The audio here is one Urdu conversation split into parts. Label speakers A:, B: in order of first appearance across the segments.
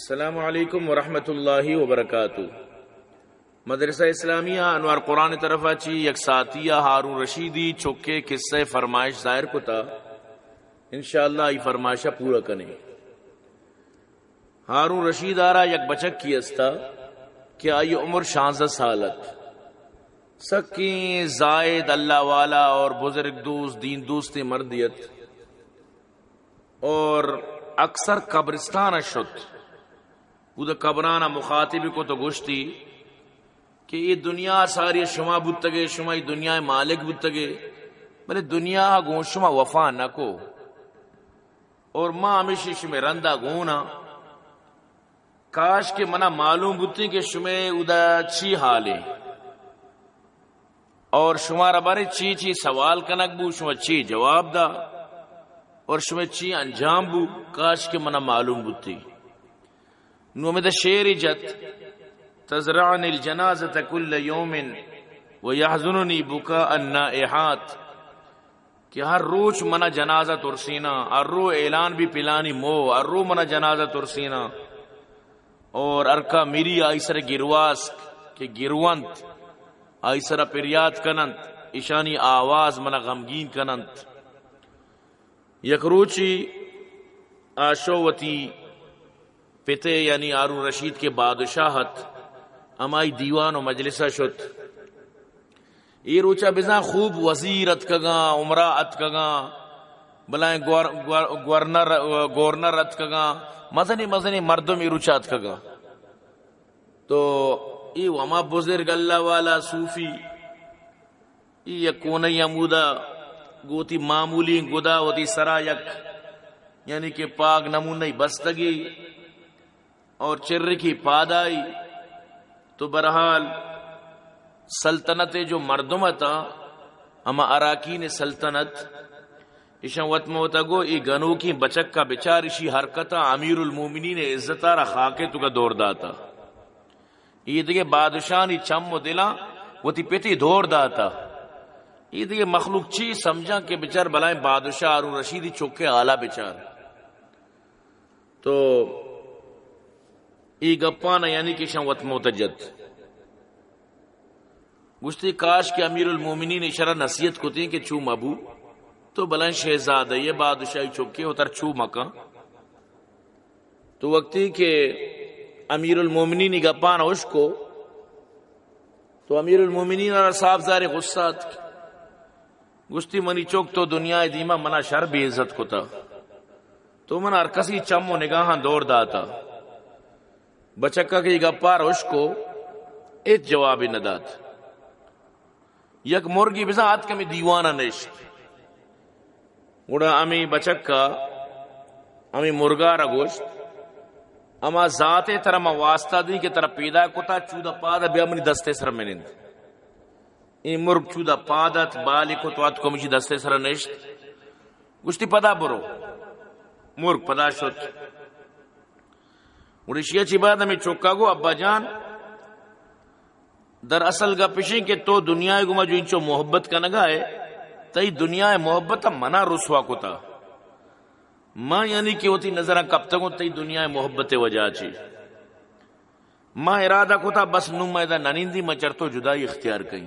A: السلام علیکم ورحمۃ اللہ وبرکاتہ۔ مدرسہ اسلامیہ انوار قرآن طرف اچھی یک ساتیہ ہارون رشیدی چوکے قصہ فرمائش ظاہر کو تا انشاءاللہ ای فرمائشہ پورا کنے۔ ہارون رشید آرہ یک بچک کی استا کہ آئی عمر 16 سالت سکیں زائد اللہ والا اور بزرگ دوست دین دوست مردیت اور اکثر قبرستان شد ادھا قبرانہ مخاطب کو تو گوشتی کہ یہ دنیا ساری شما بودتگے شما یہ دنیا مالک بودتگے بلے دنیا گون شما وفا نکو اور ماں ہمیشہ شما رندہ گونا کاش کہ منا معلوم بودتی کہ شما ادھا چی حالے اور شما بارے چی سوال کنک بو شما چی جواب دا اور شما چی انجام بو کاش کہ منا معلوم بودتی نومد شیر جت تزرعني الجنازة كل يوم ويحزنني بكاء النائحات کہ ہر روز منا جنازہ ترسینا ہر رو اعلان بھی پلانی مو ہر رو منا جنازہ ترسینا اور ارکا میری آئیسر گرواس کہ گروانت آئیسر پریاد کننت اشانی آواز منا غمگین کننت یک روچی آشووتی پتے یعنی ہارون رشید کے بادشاہت امائی دیوان و مجلسہ شد یہ روچا بزا خوب وزیرت کگا عمرات کگا بلائیں گورنرت کگا مزنی مردم یہ روچات کگا تو یہ وما بزرگ اللہ والا صوفی یہ کونی عمودہ گوتی معمولی گدا ہوتی سرا یک یعنی کہ پاک نمونی بستگی اور چر کی پادائی تو برحال سلطنت جو مردم تھا اما اراکین سلطنت اشان وطموتا گو ای گنو کی بچک کا بچارشی حرکتا امیر المومنین عزتارا خاکے تو کا دور داتا یہ دیکھے بادشاہی چم و دلا وہ تی پیتی دور داتا یہ دیکھے مخلوق چی سمجھا کہ بچار بلائیں بادشاہ ہارون رشیدی چوکے آلہ بچار تو ای گپانا یعنی کہ شنوت موتجد گشتی کاش کہ امیر المومنین اشارہ نصیحت کو تین کہ چو مبو تو بلند شہزادہ یہ بادشاہی چوکے ہوتر چو مکان تو وقتی کہ امیر المومنین ای گپانا اس کو تو امیر المومنین اور صاحب زار غصات گشتی منی چوک تو دنیا دیمہ منا شر بے عزت کو تا تو منا ہر کسی چم و نگاہاں دور داتا بچکا کی گپار اس کو ایک جواب نداد یک مرگی بزا آت کمی دیوانا نشت گوڑا امی بچکا امی مرگارا گوشت اما ذات ترہ ما واسطہ دی کہ ترہ پیدا کتا چودہ پادا بیا منی دستے سر منند این مرگ چودہ پادت بالی کو تو آت کمیشی دستے سر نشت گوشتی پدا برو مرگ پدا شد اڑیشیا چی بات ہمیں چوکا گو ابا جان در اصل گا پیشیں کہ تو دنیا گما جو انچو محبت کا نگا ہے تئی دنیا محبت منا رسوا کو تا ماں یعنی کہ ہوتی نظرہ کب تک تئی دنیا محبت وجہ چی ماں ارادہ کو تا بس نمائدہ ننیندی مچر تو جدائی اختیار کئی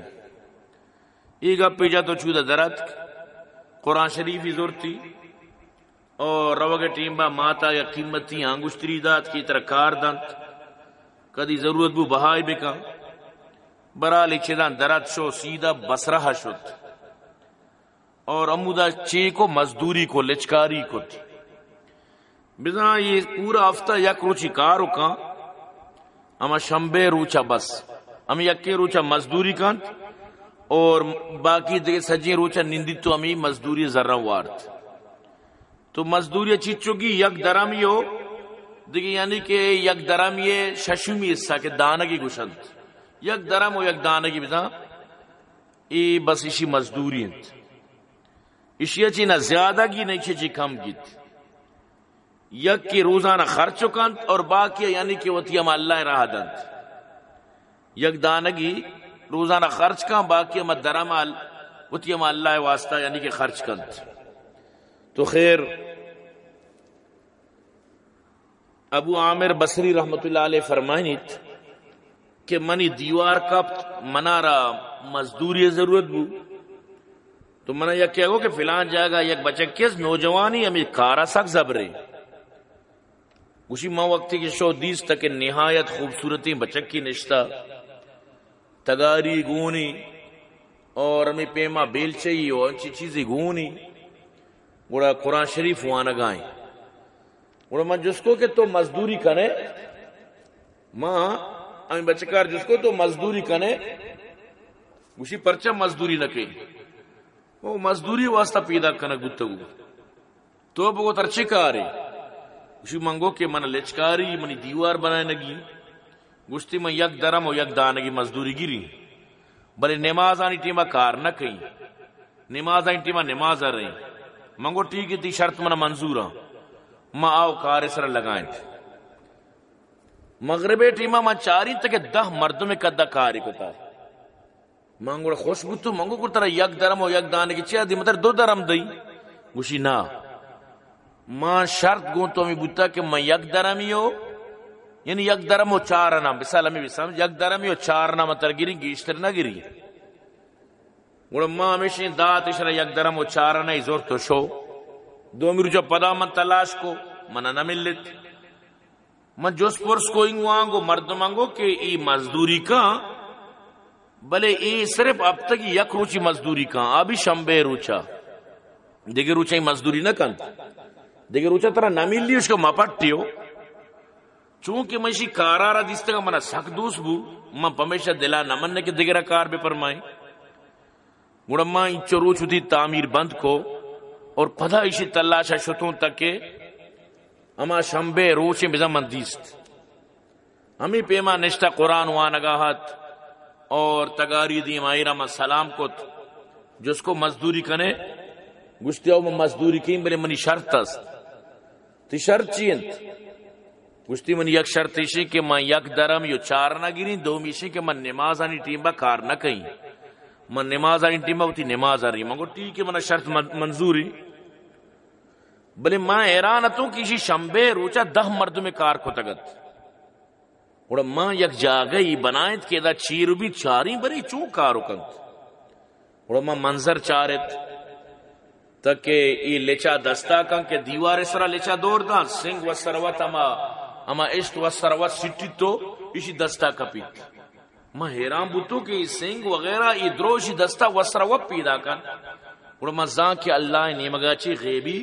A: ای گا پیجا تو چودہ درات قرآن شریفی زورتی اور روگے ٹیمبا ماتا یا قیمتی آنگشتری دات کی طرح کار دانت کدی ضرورت بو بہائی بکا برالی چیدان درات شو سیدھا بسرہ شد اور امودا چے کو مزدوری کو لچکاری کو تھی بزنا یہ پورا ہفتہ یک روچی کارو کان اما شمبے روچا بس ہم یکی روچا مزدوری کانت اور باقی دیکھ سجی روچا نندی تو ہمیں مزدوری ذرہ وارت تو مزدوری چیچو کی یک درمی ہو دیکھیں یعنی کہ یک درمی ششمی حصہ کے دانہ کی گشند یک درم ہو یک دانہ کی بتا ای بس اسی مزدوری انت اسی اچھی نہ زیادہ کی نہ اچھی کم گیت یک کی روزانہ خرچو کانت اور باقی یعنی کہ وہ تھی ہم اللہ راہ دند یک دانہ کی روزانہ خرچ کان باقی ہم درم وہ تھی ہم اللہ واسطہ یعنی کہ خرچ کانت تو خیر ابو عامر بصری رحمت اللہ علیہ فرمائنیت کہ منی دیوار کپت منارا مزدوری ضرورت بو تو منہ یک کیا گو کہ فلان جائے گا یک بچہ کس نوجوانی ہمیں کارا سک زبرے اسی ماں وقتی کے شو دیس تک نہایت خوبصورتی بچک کی نشتہ تگاری گونی اور ہمیں پیما بیل چاہیے اور انچی چیزیں گونی گوڑا قرآن شریف وانا گائیں گوڑا ماں جس کو کہ تو مزدوری کنے ماں ہمیں بچکار جس کو تو مزدوری کنے اسی پرچہ مزدوری نہ کہیں وہ مزدوری واسطہ پیدا کنک گتگو تو بگو ترچے کارے اسی منگو کہ من لچکاری منی دیوار بنائے نگی گشتی من یک درم و یک دانگی مزدوری گیری بلے نماز آنی ٹیمہ کار نہ کہیں نماز آنی ٹیمہ نماز آ رہی منگو ٹھیک تی شرط من منظورا ما آو کار سر لگائیں مغربی ٹیمہ من چاری تک 10 مردوں میں کدہ کاری کتا منگو خوش بوتو منگو کو ترہ یک درم و یک دانگی چیہ دی مطلب 2 درم دی گوشی نا ماں شرط گون تو ہمیں بوتا کہ میں یک درمی ہو یعنی یک درم و 4 آنا مثال ہمیں بھی سمجھ یک درمی و 4 آنا مطلب گیری گیشتر نہ گیری گوڑا ماں ہمیشہ دات اشرا یک درم و 4 آنا ہی زور تو شو دو میرو جو پدا من تلاش کو منہ نہ ملت من جوس پرس کو انگو آنگو مردم آنگو کہ ای مزدوری کا بلے ای صرف اب تک یک روچی مزدوری کا آبی شمبے روچا دیکھے روچا ہی مزدوری نہ کن دیکھے روچا ترہ نمیل لی اس کو مپٹی ہو چونکہ منشی کارارا دیستے گا منہ سک دوس بو من پمیشہ دلا نمن کے دیکھے کار بے پرمائیں گوڑا ماں انچو روچ ہوتی تعمیر بند کو اور پدا ایشی تلاشا شتوں تک کے اما شمبے روچے بزمن دیست ہمیں پیما نشتہ قرآن وانگاہت اور تگاری دی مائرہ میں سلام کت جس کو مزدوری کنے گشتی او میں مزدوری کیں بلے منی شرط است تی شرط چینت گشتی منی یک شرط ایشی کہ میں یک درم یو 4 نہ گرین دو میشی کہ من نماز آنی ٹیم با کار نہ کہیں من نماز آنی ٹیم با ہوتی نماز آ رہی منگو ٹھیک ہے من شرط منظوری بلے ماں ایرانتوں کیشی شمبے روچا 10 مردوں میں کار کو تگت اور ماں یک جاگئی بنائت کہ دا چیر بھی چاری بری چون کارو کنت اور ماں منظر چارت تک کہ ای لچا دستا کن کہ دیوار سرا لچا دور دا سنگ و سروت اما اشت و سروت سٹی تو اسی دستا کپیت ماں حیران بوتو کہ ای سنگ وغیرہ ای دروشی دستا و سروت پیدا کن اور ماں زان کہ اللہ نے مگاچی غیبی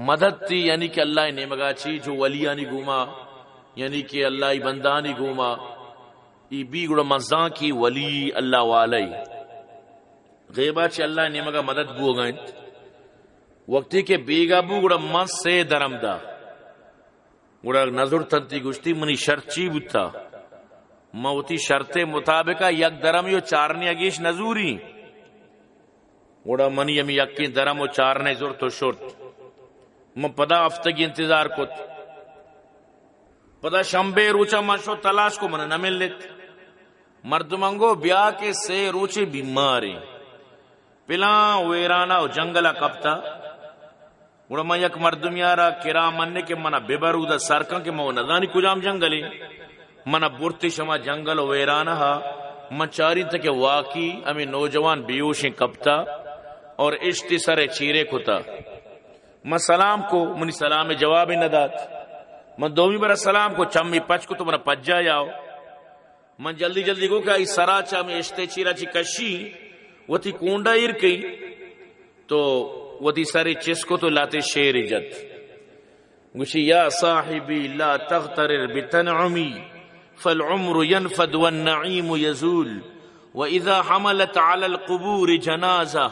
A: مدد تھی یعنی کہ اللہ نے مگاچی جو ولیانی گوما یعنی کہ اللہ بندانی گوما ای بی گڑا مزان کی ولی اللہ والی غیبہ چی اللہ نے مگا مدد بو گئن وقتی کے بیگا بو گڑا من سے درم دا گڑا نظر تنتی گشتی منی شرط چی بوتا موتی شرط مطابقہ یک درم یو 4 اگیش نزوری گڑا منی یمی یکی درم و 4 زور تو شرط من پدا افتگی انتظار کت پدا شمبے روچا منشو تلاش کو من نہ ملت مردمانگو بیا کے سے روچے بیماری پلان ویرانا و جنگلہ کپتا گوڑا من یک مردم یارا کرا مننے کے منہ ببرو دا سرکن کے من ندانی کجام جنگلی منہ برتی شما جنگل و ویرانا ہا من چاری تک واقعی ہمیں نوجوان بیوشیں کپتا اور اشتی سر چیرے کتا من سلام کو منی سلام جواب نہ دات من دومی برا سلام کو چمی پچ کو تو من پچ جا جاؤ من جلدی جلدی کو کہ ای سراچا میں اشتے چیرا چی کشی وہ تھی کونڈا ایر کئی تو وہ تھی سارے چس کو تو لاتے شیر جت گوشی یا صاحبی لا تغترر بتنعمی فالعمر ينفد والنعیم يزول وإذا حملت على القبور جنازة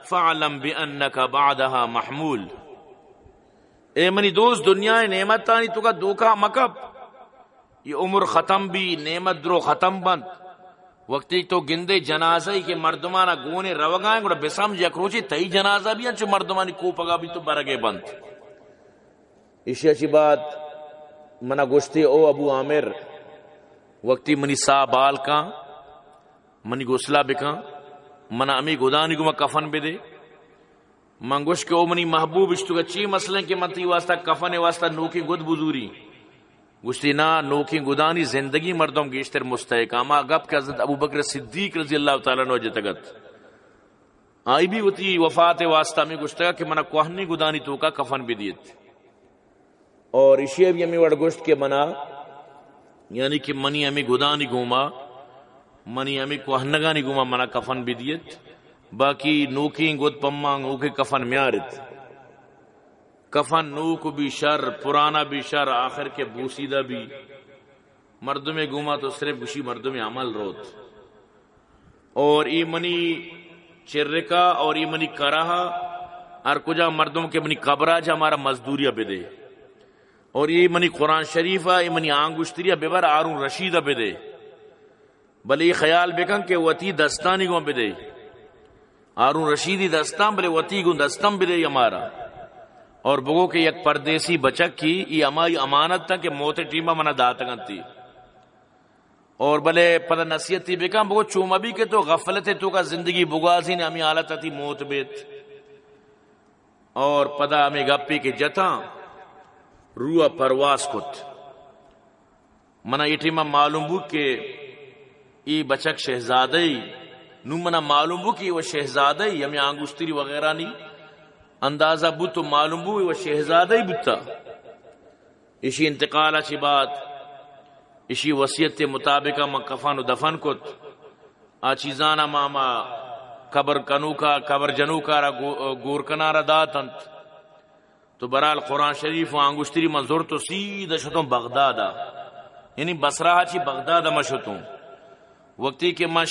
A: فاعلم بأنك بعدها محمول اے منی دوست دنیا نعمت تانی تو کا دوکا مکب یہ عمر ختم بھی نعمت درو ختم بند وقتی تو گندے جنازہ ہی کے مردمانہ گونے روگائیں گوڑا بسامج یکروچی تئی جنازہ بھی انچو مردمانی کو پگا بھی تو برگے بند اسی اچھی بات منہ گوشتی او ابو عامر وقتی منی سا بال کا منی گوسلا بکا منہ امی گودانی کو میں کفن بے دے من گوش کے او منی محبوب اشتو کا چی مسئلیں کہ من تی واسطہ کفن واسطہ نوکی گد بزوری گشتی نا نوکی گدانی زندگی مردم گیشتر مستحق اما گپ کہ حضرت ابو بکر صدیق رضی اللہ تعالیٰ عنہ جتگت آئی بھی ہوتی وفات واسطہ میں گشتگا کہ منا کوہنی گدانی تو کا کفن بھی دیت اور اسی بھی ہمیں وڑ گشت کے منا یعنی کہ منی ہمیں گدانی گوما منی ہمیں کوہنگانی گوما منا کفن بھی دیت باقی نوکی گد پما نوکی کفن میارت کفن نوک بھی شر پرانا بھی شر آخر کے بوسیدہ بھی مردم گوما تو صرف گشی مردم عمل روت اور ای منی چرکا اور ای منی کراہا اور کجا مردم کے منی قبرہ جا ہمارا مزدوریہ بدے اور یہ منی قرآن شریفہ یہ منی آنگشتریہ ببر آرون رشیدہ بدے بلے یہ خیال بکن کہ وطی دستانی گون بدے آرون رشیدی دستان بلے وطی گون دستان بدے ہمارا اور بگو کہ یک پردیسی بچک کی یہ ہماری امانت تھا کہ موت ٹیمہ منا داتگن تھی اور بلے پتہ نصیحت تھی بکن بگو چوما بھی کہ تو غفلت تو کا زندگی بگازی نے ہمیں حالت تھی موت بیت اور پتہ ہمیں گپی کے جتا روح پرواز کت منا یہ ٹیمہ معلوم بو کہ یہ بچک شہزادی نو منا معلوم بو کہ وہ شہزادی ہمیں آنگوشتری وغیرہ نہیں اندازہ بو تو معلوم بو وہ شہزادی بوتا اسی انتقال اچھی بات اسی وصیت مطابقہ من کفن و دفن کت آچیزانا ماما قبر کنوکا قبر جنوکا را گورکنا را داتنت تو برال قرآن شریف و آنگوشتری منظور تو سیدھا شتوں بغدادا یعنی بصرہ چی بغدادا ما شتوں وقتی کہ میں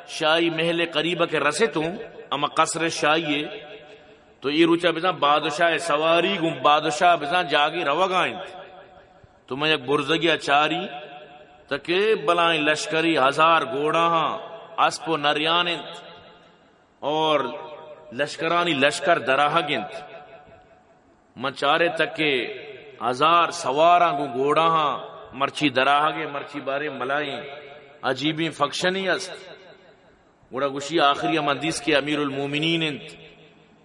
A: شاہی محل قریبہ کے رسیتوں اما قصر شاہی تو یہ روچا بزن بادشاہ سواری گم بادشاہ بزن جاگی روگائیں تو میں یک برزگی اچاری تکہ بلائیں لشکری 1000 گوڑا ہاں اسپ و نریانت اور لشکرانی لشکر دراہ گنت من چارے تک کہ 1000 سواراں گو گوڑا ہاں مرچی دراہ گے مرچی بارے ملائیں عجیبی فکشنی است گوڑا گوشی آخری حدیث کے امیر المومنین انت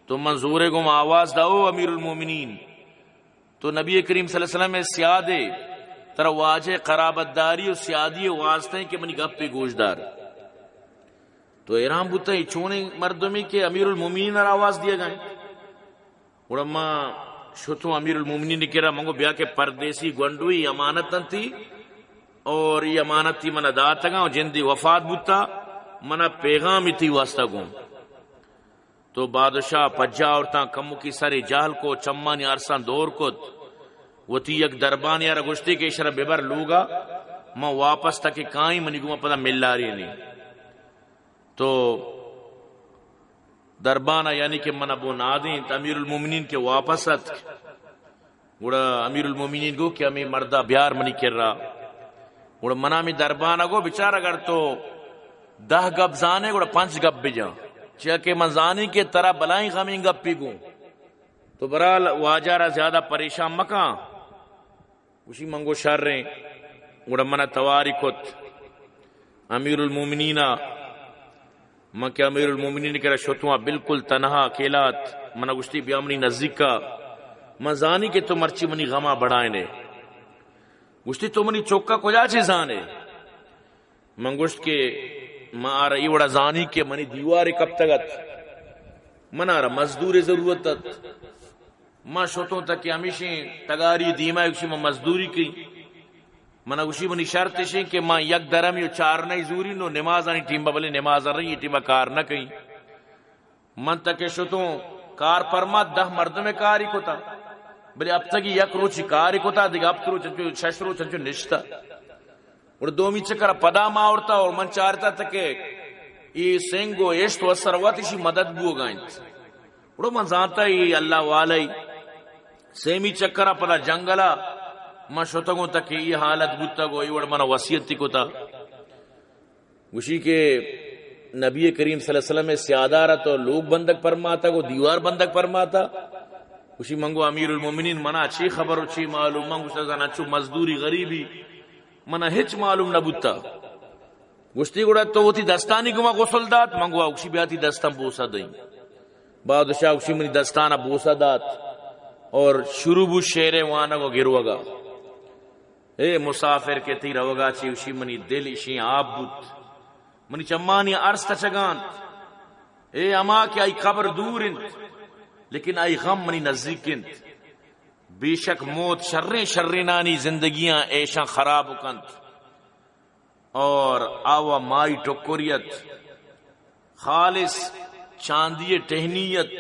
A: تو منظور گم آواز داؤ امیر المومنین تو نبی کریم صلی اللہ علیہ وسلم سیادے ترا واجہ قرابت داری اور سیادی واسطے کہ منی گپ پہ گوشدار تو ایرام بوتا ہی چونے مردمی کے امیر المومنین آواز دیا گئے گوڑا ماں شتوں امیر المومنین نے کہا منگو بیا کے پردیسی گونڈوئی امانت تھی اور یہ امانت تھی من ادا تگا اور جن دی وفات بوتا منا پیغام تھی واسطہ گون تو بادشاہ پجا عورتاں کمو کی سارے جہل کو چمانی عرصان دور کت وہ تھی یک دربان یا رگشتی کے اشرا ببر لوگا میں واپس تک کائیں منی گو پتہ مل رہی نہیں تو دربانہ یعنی کہ من ابو نادین امیر المومنین کے واپس ات گوڑا امیر المومنین گو کہ ہمیں مردہ بیار منی کر رہا گوڑا منا میں دربانہ گو بچار اگر تو 10 گب زانے گوڑا 5 گب بجا چاکہ من زانی کے طرح بلائیں غمیں گب پی گوں تو برال واجارہ زیادہ پریشان مکان اسی منگو شر رہیں گوڑا منا تواری کت امیر المومنین من کہ امیر المومنین کرا شتواں بالکل تنہا اکیلات منا گشتی بیامنی نزدیک کا من زانی کے تو مرچی منی غمہ بڑھائیں نے گشتی تو منی چوکا کجا چیز آنے من گشت کے من آرہ یہ وڑا زانی کے منی دیوار کب تگت من آرہ مزدور ضرورت تت من شتوں تک کہ ہمیشہ تگاری دیمہ اکشی من مزدوری کی من اگوشی منی شرط شیں کہ ماں یک درم یو 4 نئی زوری نو نماز آنی ٹیم بلے نماز آن رہی یہ ٹیم کار نہ کہیں من تک شتوں کار پرما 10 مرد میں کاری کو تا بلے اب تک یک روچی کاری کو تا دیکھ اب ترو چنچو ششرو چنچو نشتا اور دومی چکر پدا ماورتا اور من چارتا تک یہ سنگو ایشت و سروت اسی مدد بو گائیں اور من زانتا ہی اللہ والی سیمی چکر پدا جنگلا ما شتگوں تک یہ حالت بوتا گو یہ منا وصیت تی کو تا گوشی کے نبی کریم صلی اللہ علیہ وسلم سیادارہ تو لوگ بندک فرماتا گو دیوار بندک فرماتا گوشی منگو امیر المومنین منا اچھی خبر اچھی معلوم منگو سزان اچھو مزدوری غریبی منا ہچ معلوم نہ بوتا گوشتی گوڑا تو وہ تی دستانی گما غسل دات منگو اکشی بیاتی دستان بوسا دیں بادشاہ اکشی منی دستانہ بوسا دات اور شروع بو شیر وانا کو گروگا اے مسافر کے تی روگا چی وشی منی دل اشی آب بود منی چمانی عرض تچگان اے اما کہ آئی قبر دور انت لیکن آئی غم منی نزدیک انت بے شک موت شرنانی زندگیاں ایشاں خراب کنت اور آوا مائی ٹکریت خالص چاندی ٹہنیت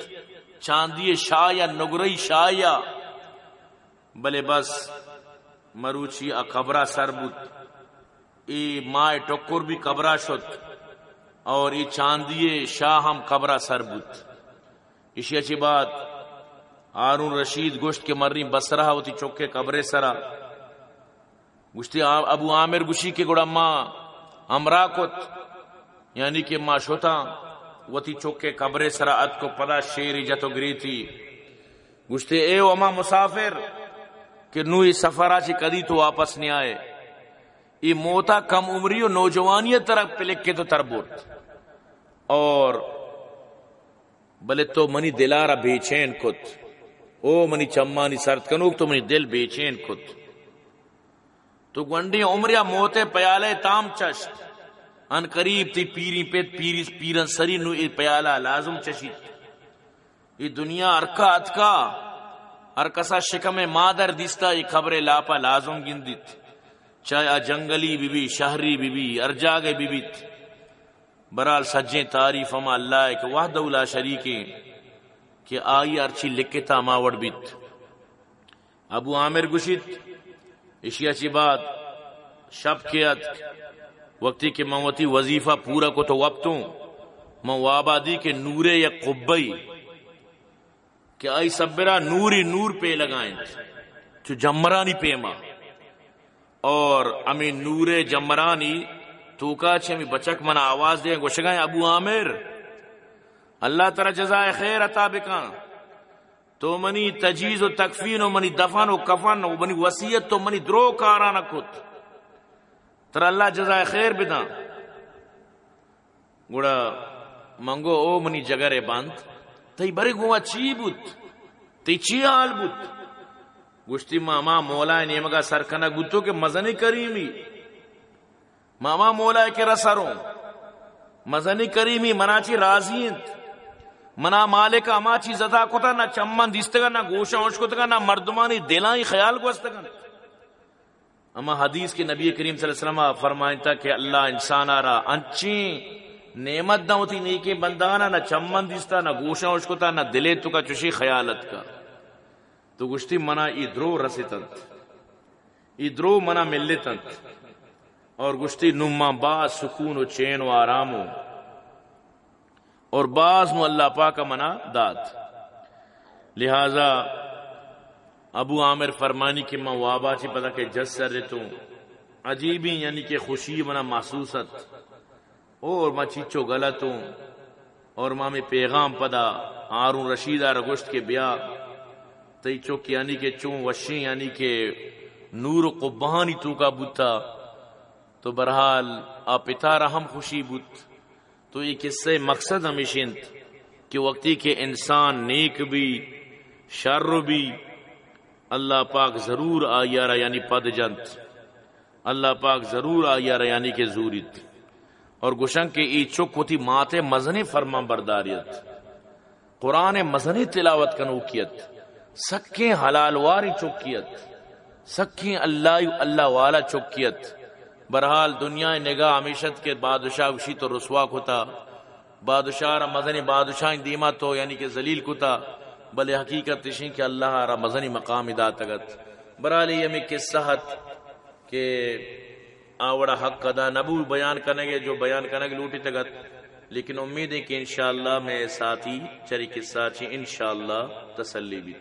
A: چاندی شایا نگرئی شایا بلے بس مروچی قبرہ سر بود ای مائی ٹکر بھی قبرہ شد اور ای چاندی شاہ ہم قبرہ سر بود اسی اچھی بات ہارون رشید گوشت کے مرنی بسرہ ہوتی چوکے قبرے سرا گوشتی ابو عامر گوشی کے گوڑا ماں امرا کت یعنی کہ ماں شوتا وتی چوکے قبرے سرا ات کو پدا شیری جتو گری تھی گوشتی اے وما مسافر کہ نوی سفرہ چی کدی تو واپس نہیں آئے ای موتا کم عمری و نوجوانیت طرح پلک کے تو تربوت اور بلے تو منی دلارا بے چین کت او منی چمانی سرد کنوک تو منی دل بے چین کت تو گنڈی عمریا موتے پیالے تام چشت ان قریب تی پیری پیت پیرن سری نو ای پیالہ لازم چشید ای دنیا ارکا اتکا ارکسا شکم مادر دیستا ای خبر لاپا لازم گندیت چاہے جنگلی بی بی شہری بی بی ارجاگ بی بیت برال سجیں تعریف اما اللہ ایک وحدہ لا شریکیں کہ آئی ارچی لکتا ماوڑ بیت ابو عامر گشت اشیا چی بات شب کیت وقتی کہ موتی وظیفہ پورا کو تو وقتوں موابادی کے نورے یا قبئی کہ آئی سبرا نوری نور پہ لگائیں تو جمرانی پیما اور امی نور جمرانی تو کا چھے امی بچک منا آواز دیں گوشگائیں ابو عامر اللہ تعالی جزائے خیر عطا بکان تو منی تجیز و تکفین و منی دفن و کفن و منی وصیت تو منی درو کارانا کت تر اللہ جزائے خیر بدا گوڑا منگو او منی جگرے بند تی بری گوہ چی بود تی چی حال بود گوشتی ماما مولا نیمگا سرکنہ گتو کہ مزنی کریمی ماما مولا کے رسروں مزنی کریمی مناچی راضی انت منا مالک اما چی زدہ کتا نہ چمن دیستگا نہ گوشہ ہوش کتا نہ مردمانی دلائیں خیال کو استگا اما حدیث کے نبی کریم صلی اللہ علیہ وسلم فرمائیں تا کہ اللہ انسان آرہ انچی نعمت نہ ہوتی نیکی بندانا نہ چمن دیستا نہ گوشہ ہوش کتا نہ دلے تو کا چشی خیالت کا تو گشتی منا ادرو رسیتنت ادرو منا ملتنت اور گشتی نما باز سکون و چین و آرامو اور باز نو اللہ پاک منا داد لہذا ابو عامر فرمانی کہ میں وابا چی پتا کہ جس سر رہتوں عجیبی یعنی کہ خوشی منا محسوست اور میں چیچو غلطوں اور ماں میں پیغام پدا ہارون رشید رگشت کے بیا تی چوک یعنی کہ چون وشیں یعنی کہ نور و قبانی تو کا بوتا تو برحال آپ پتا رحم خوشی بوت تو یہ قصے مقصد ہمیشنت کہ وقتی کہ انسان نیک بھی شر بھی اللہ پاک ضرور آیارا یعنی پد جنت اللہ پاک ضرور آیارا یعنی کہ زوریت اور گشنگ کے ای چک ہوتی ماتے مزنی فرما برداریت قرآن مزنی تلاوت کنوکیت سکیں حلال واری چوکیت سکیں اللہ والا چوکیت برحال دنیا نگاہ ہمیشت کے بادشاہ اسی تو رسوا کتا بادشاہ را مزنی بادشاہ دیما تو یعنی کہ ذلیل کتا بلے حقیقت تشین کہ اللہ را مزنی مقام ادا تگت برحال یہ میں قصہت کہ آوڑا حق ادا نبو بیان کرنے گے جو بیان کرنے گے لوٹی تگت لیکن امید ہے کہ انشاءاللہ میں ساتھی چری قصہ چی انشاءاللہ تسلی بھی